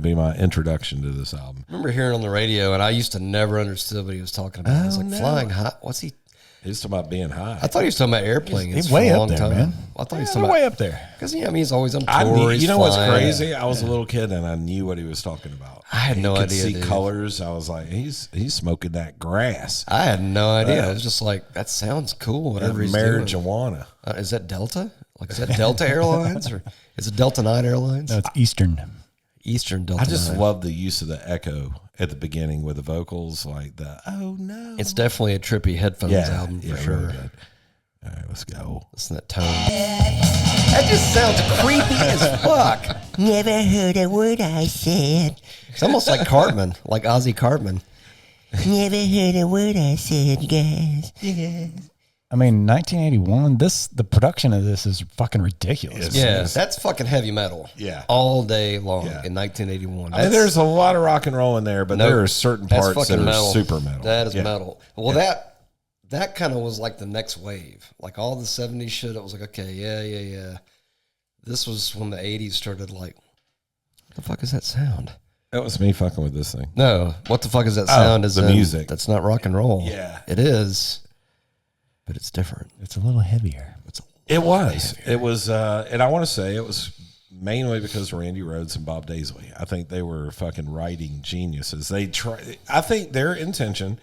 be my introduction to this album. I remember hearing on the radio, and I used to never understood what he was talking about. I was like, flying high. What's he? He's talking about being high. I thought he was talking about airplanes. He's for way a up long there, time. man. I thought he was talking about way up there. Because he's always on tour. You know what's flying. crazy? I was a little kid and I knew what he was talking about. I had no idea. See dude. colors. I was like, he's smoking that grass. I had no idea. I was just like, that sounds cool. Whatever he's doing. Marijuana. Is that Delta? Like, is that Delta Airlines or is it Delta 9 Airlines? No, it's Eastern. Eastern Delta. I just 9. love the use of the echo at the beginning with the vocals, like the oh no. It's definitely a trippy headphones album for sure. Really good. All right, let's go. Listen to that tone. That just sounds creepy as fuck. Never heard a word I said. It's almost like Cartman, like Ozzy Cartman. Never heard a word I said, guys. I mean, 1981. The production of this is fucking ridiculous. Yeah, that's fucking heavy metal. Yeah. All day long Yeah. in 1981. I mean, there's a lot of rock and roll in there, but there are certain that's parts that fucking are metal. super metal. That is metal. Well, that kind of was like the next wave. Like all the 70s shit, it was like, okay, yeah. This was when the 80s started like, what the fuck is that sound? That was me fucking with this thing. No, what the fuck is that sound? Is the music. That's not rock and roll. Yeah. It is, but it's different. It's a little heavier. It was. It was, and I want to say it was mainly because of Randy Rhoads and Bob Daisley. I think they were fucking writing geniuses. I think their intention,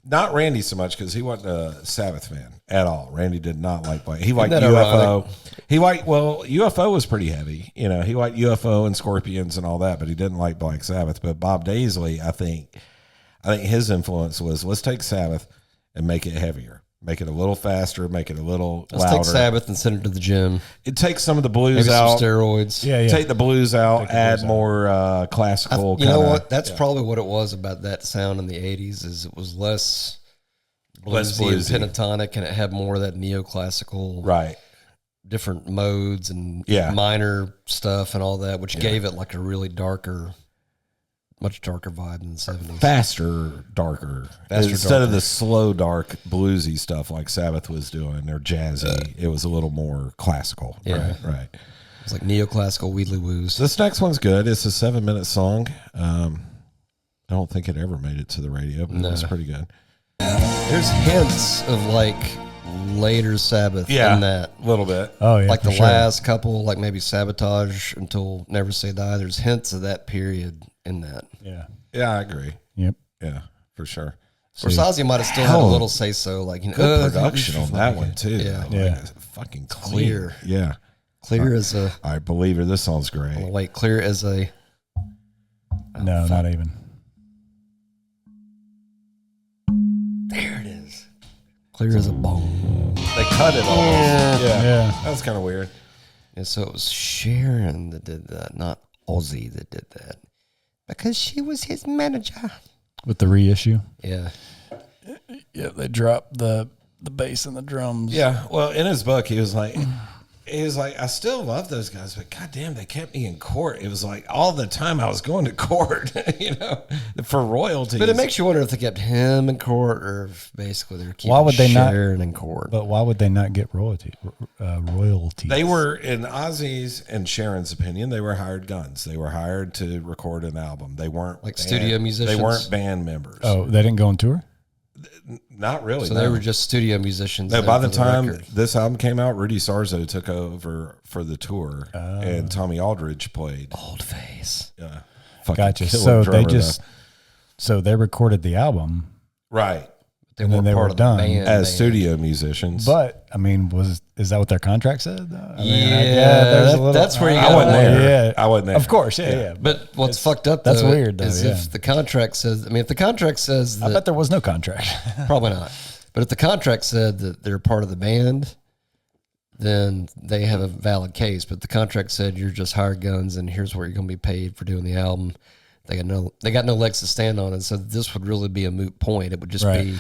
not Randy so much because he wasn't a Sabbath fan at all. Randy did not like Black. He liked UFO. UFO was pretty heavy. You know, he liked UFO and Scorpions and all that, but he didn't like Black Sabbath. But Bob Daisley, I think his influence was, let's take Sabbath and make it heavier. Make it a little faster, make it a little louder. Let's take Sabbath and send it to the gym. It takes some of the blues Maybe out. some steroids. Yeah. Take the blues out, add more classical. You know what? That's probably what it was about that sound in the 80s is it was less bluesy and pentatonic, and it had more of that neoclassical, right? Different modes and minor stuff and all that, which gave it like a really much darker vibe than the 70s. Faster, darker. Instead of the slow, dark, bluesy stuff like Sabbath was doing, or jazzy, it was a little more classical. Yeah. Right. It's like neoclassical Wheedly Woos. This next one's good. It's a 7-minute song. I don't think it ever made it to the radio, but it was pretty good. There's hints of like later Sabbath in that. A little bit. Oh, yeah. Like the last couple, like maybe Sabotage until Never Say Die. There's hints of that period in that. Yeah. Yeah, I agree. Yep. Yeah, for sure. Or Ozzy might have still had a little say so, like good production on that one too. Yeah, like fucking clear. Yeah, clear as a. I believe her. This song's great. Oh, wait, clear as a. No, not even. There it is. Clear as a bone. They cut it all. Yeah. That was kind of weird. And so it was Sharon that did that, not Ozzy that did that, because she was his manager. With the reissue. Yeah. Yeah, they dropped the bass and the drums. Yeah. Well, in his book, he was like, I still love those guys, but goddamn, they kept me in court. It was like all the time I was going to court, for royalties. But it makes you wonder if they kept him in court or if basically they're keeping Why would they not- Sharon in court. But why would they not get royalties? They were, in Ozzy's and Sharon's opinion, they were hired guns. They were hired to record an album. They weren't Like studio musicians? They weren't band members. Oh, they didn't go on tour? Not really. So they were just studio musicians. No, by the for time record. this album came out, Rudy Sarzo took over for the tour, and Tommy Aldridge played. Old face. Gotcha. killer So they drummer, so they recorded the album, right, They and then weren't they part were of the done band. as studio musicians. but I mean, is that what their contract said? I mean, that's where you I got wasn't there. Yeah, I wasn't there. Of course, yeah. But what's fucked up, though, that's weird, though, is yeah. if the contract says, if the contract says that, I bet there was no contract. probably not. But if the contract said that they're part of the band, then they have a valid case. But the contract said you're just hired guns and here's what you're going to be paid for doing the album. They got no legs to stand on. And so this would really be a moot point. It would just be,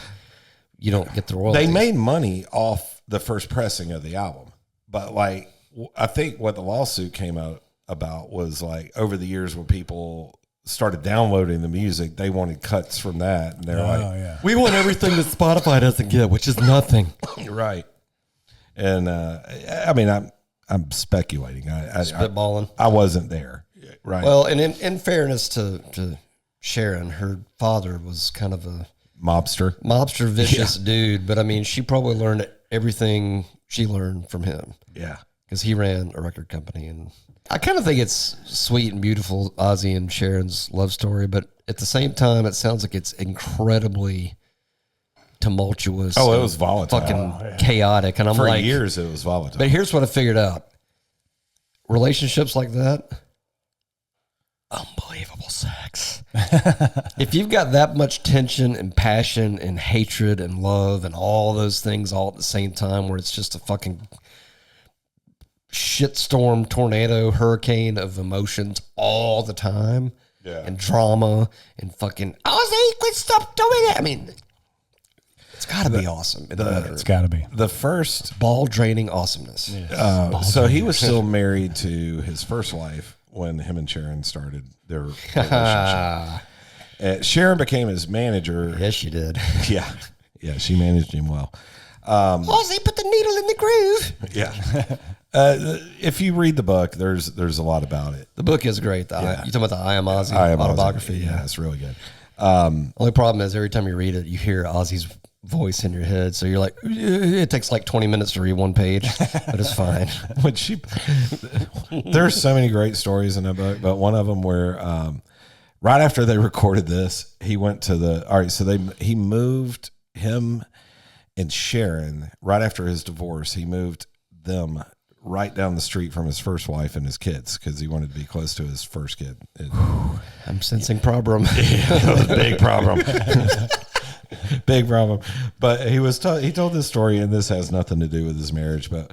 you don't get the royalties. They made money off the first pressing of the album, but like I think what the lawsuit came out about was like over the years when people started downloading the music, they wanted cuts from that, and they're we want everything that Spotify doesn't get, which is nothing. right. And I mean, I'm speculating. Spitballing. I wasn't there. Right. Well, and in fairness to Sharon, her father was kind of a mobster, vicious dude. But I mean, she probably learned everything she learned from him. Yeah. Because he ran a record company. And I kind of think it's sweet and beautiful, Ozzy and Sharon's love story. But at the same time, it sounds like it's incredibly tumultuous. Oh, it was volatile. Fucking chaotic. And I'm For like, years, it was volatile. but here's what I figured out. Relationships like that, unbelievable sex. If you've got that much tension and passion and hatred and love and all those things all at the same time, where it's just a fucking shitstorm, tornado, hurricane of emotions all the time, and drama and fucking, Ozzy, quit, stop doing it. I mean, it's got to be awesome. It's got to be. The first ball draining awesomeness. so he was still married to his first wife when him and Sharon started their relationship. Sharon became his manager. Yes, she did. Yeah, she managed him well. Ozzy, put the needle in the groove. Yeah. If you read the book, there's a lot about it. The book is great. You talking about the I Am Ozzy autobiography? Yeah, it's really good. Only problem is every time you read it, you hear Ozzy's voice in your head. So you're like, it takes like 20 minutes to read one page, but it's fine. There's so many great stories in that book, but one of them where right after they recorded this, he went to he moved him and Sharon right after his divorce. He moved them right down the street from his first wife and his kids because he wanted to be close to his first kid. I'm sensing problem. That was a big problem. Big problem. But he told this story, and this has nothing to do with his marriage, but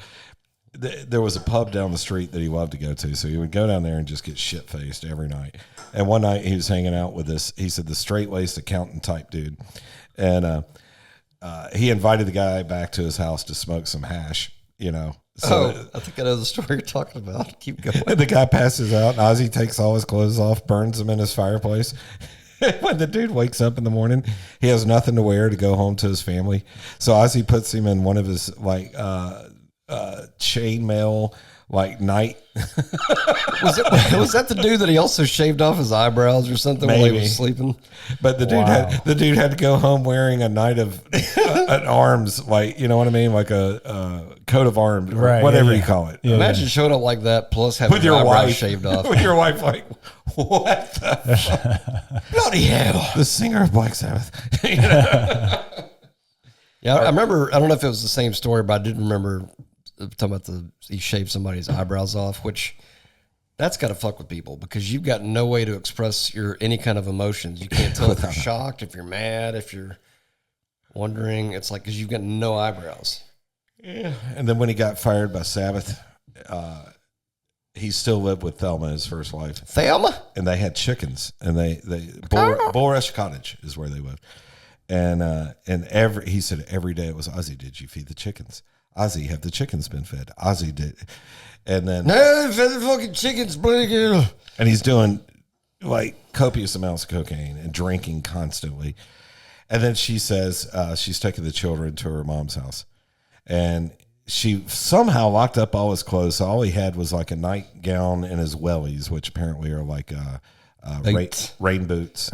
there was a pub down the street that he loved to go to. So he would go down there and just get shit faced every night. And one night he was hanging out with this, he said, the straight laced accountant type dude. And he invited the guy back to his house to smoke some hash, So I think I know the story you're talking about. Keep going. the guy passes out, and Ozzy takes all his clothes off, burns them in his fireplace. When the dude wakes up in the morning, he has nothing to wear to go home to his family. So Ozzy puts him in one of his chainmail night. Was that the dude that he also shaved off his eyebrows or something while he was sleeping? But the dude had to go home wearing a night of an arms, you know what I mean, like a coat of arms, or whatever you call it. Yeah, imagine showing up like that, plus having your eyebrows shaved off. With your wife, like, what the fuck? Bloody hell! The singer of Black Sabbath. Yeah, I remember. I don't know if it was the same story, but I did remember talking about he shaved somebody's eyebrows off, which that's got to fuck with people because you've got no way to express any kind of emotions. You can't tell if you're shocked, if you're mad, if you're wondering. It's like because you've got no eyebrows. Yeah, and then when he got fired by Sabbath, he still lived with Thelma, his first wife. Thelma? And they had chickens, and they Bullrush Cottage is where they lived. And he said every day it was, Ozzy, did you feed the chickens? Ozzy, have the chickens been fed? Ozzy did. And then no, fed the fucking chickens, bloody girl. And he's doing copious amounts of cocaine and drinking constantly. And then she says she's taking the children to her mom's house. And she somehow locked up all his clothes. So all he had was like a nightgown and his wellies, which apparently are like rain boots.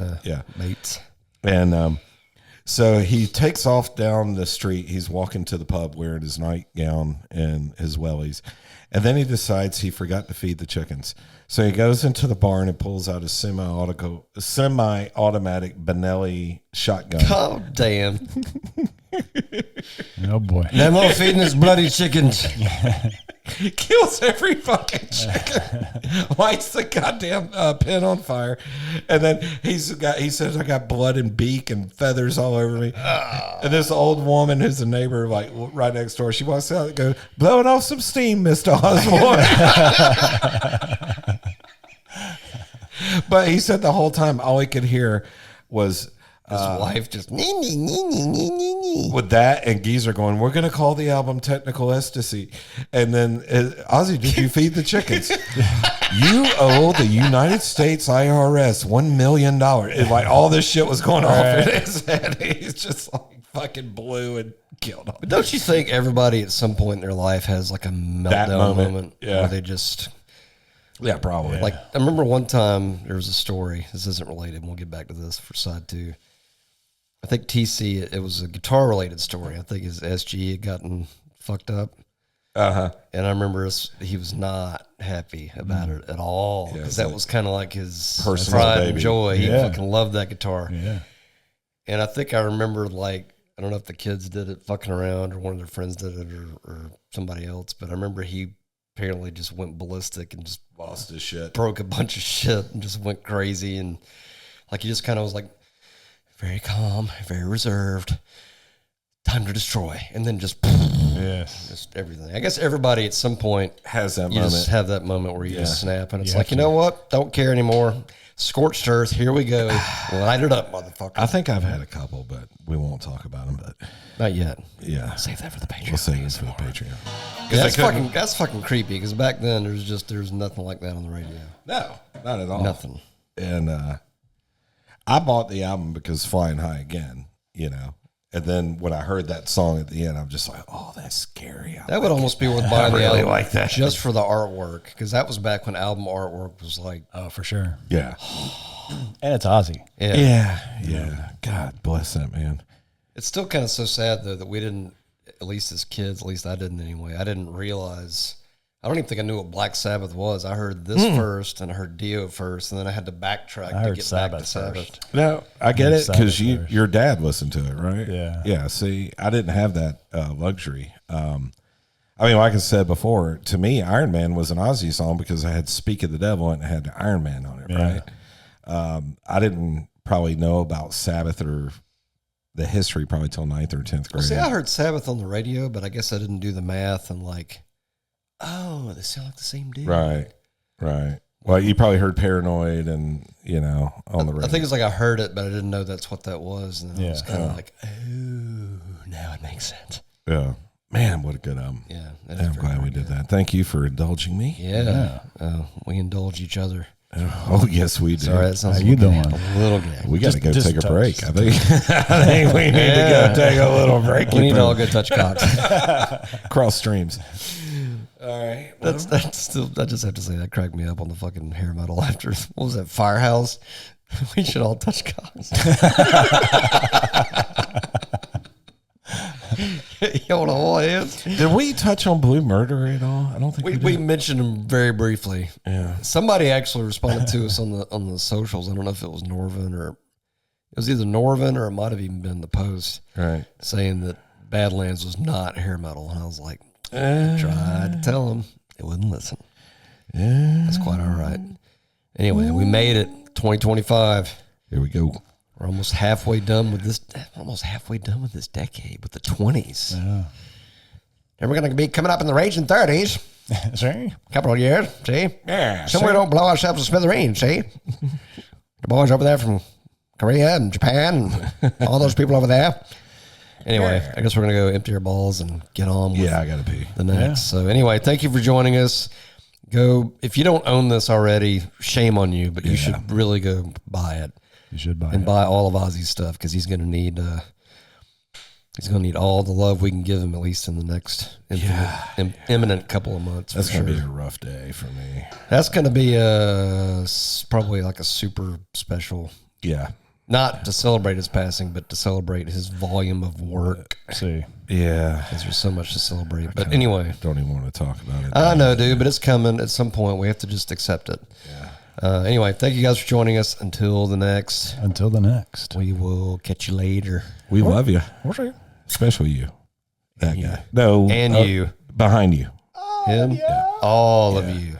Mates. And so he takes off down the street. He's walking to the pub wearing his nightgown and his wellies. And then he decides he forgot to feed the chickens. So he goes into the barn and pulls out a semi-automatic Benelli shotgun. Oh, damn. Oh, boy. No more feeding his bloody chickens. Kills every fucking chicken. Lights the goddamn pen on fire. And then he says, I got blood and beak and feathers all over me. And this old woman who's a neighbor, right next door, she walks out and goes, blowing off some steam, Mr. Osborne. But he said the whole time, all he could hear was his wife just with that, and Geezer going, we're going to call the album Technical Ecstasy. And then, Ozzy, did you feed the chickens? You owe the United States IRS $1 million. All this shit was going off in his head. He's just fucking blew and killed him. But don't you think everybody at some point in their life has like a meltdown moment where they just... Yeah, probably. Like, I remember one time there was a story. This isn't related. And we'll get back to this for side two. I think TC, it was a guitar related story. I think his SG had gotten fucked up. And I remember he was not happy about it at all, because that was kind of like his personal pride baby. and joy. He Yeah. fucking loved that guitar. Yeah. And I think I remember, like, I don't know if the kids did it fucking around or one of their friends did it or somebody else, but I remember he apparently just went ballistic and just Lost his shit. broke a bunch of shit and just went crazy. And like, he just kind of was like very calm, very reserved, time to destroy. And then just everything. I guess everybody at some point Has that you moment. just have that moment where you just snap, and it's You like, have you know what? Don't care anymore. Scorched earth. Here we go. Light it up, motherfucker. I think I've had a couple, but we won't talk about them. But Not yet. yeah, Save that for the Patreon. we'll save it for the Patreon. That's fucking creepy, because back then there's nothing like that on the radio. No, not at all. Nothing. And I bought the album because Flying High Again, you know. And then when I heard that song at the end, I'm just like, oh, that's scary. That would almost be worth buying the really album like that. just for the artwork, because that was back when album artwork was like, Oh, for sure. Yeah. And it's Ozzy. Yeah. God bless that man. It's still kind of so sad, though, that we didn't, at least as kids, at least I didn't anyway, I didn't realize, I don't even think I knew what Black Sabbath was. I heard this first, and I heard Dio first, and then I had to backtrack I to heard get back to Sabbath Sabbath. first. No, I get it because Sabbath first. your dad listened to it, right? Yeah. Yeah. See, I didn't have that luxury. I mean, like I said before, to me, Iron Man was an Ozzy song because I had Speak of the Devil and it had Iron Man on it, Yeah. right? I didn't probably know about Sabbath or the history probably till 9th or 10th grade. Well, see, I heard Sabbath on the radio, but I guess I didn't do the math and like, oh, they sound like the same dude. Right. Well, you probably heard Paranoid and, you know, on the radio. I think it's like I heard it, but I didn't know that's what that was. And I was Yeah. kind of like, oh, now it makes sense. Yeah. Man, what a good album. Yeah. that is I'm very, glad we very did that. Thank you for indulging me. Yeah. We indulge each other. Oh, yes, we do. Sorry, that sounds How you doing? a little gay. We got to Just- go just take a touch. break. I think, I think we need to go take a little break. We need to all go touch cocks. Cross streams. All right. That's still, I just have to say that cracked me up on the fucking hair metal after, what was that, Firehouse? We should all touch cocks. You want to hold hands? Did we touch on Blue Murder at all? I don't think we We did. mentioned him very briefly. Yeah. Somebody actually responded to us on the socials. I don't know if it was Norvin or it was either Norvin or it might have even been the post Right. saying that Badlands was not hair metal, and I was like, tried to tell him, they wouldn't listen. That's quite all right. Anyway, we made it. 2025. Here we go. We're almost halfway done with this. Almost halfway done with this decade, with the 20s. Yeah. And we're going to be coming up in the raging 30s. See? Couple of years, see? Yeah. Somewhere don't blow ourselves to smithereens, see? The boys over there from Korea and Japan and all those people over there. Anyway, I guess we're going to go empty our balls and get on with Yeah, I got to pee. the next. So anyway, thank you for joining us. Go, if you don't own this already, shame on you, but you should really go buy it You should buy and it. buy all of Ozzy's stuff, because he's going to need all the love we can give him, at least in the next imminent couple of months. That's for going to sure. be a rough day for me. That's going to be probably like a super special, Yeah. not to celebrate his passing, but to celebrate his volume of work. See. Yeah. Because there's so much to celebrate. But anyway, Don't even want to talk about it. I know, dude, but it's coming at some point. We have to just accept it. Yeah. Anyway, thank you guys for joining us. Until the next, Until the next. we will catch you later. We love you. Okay. Especially you. That guy. No. And you. Behind you. Him. All of you.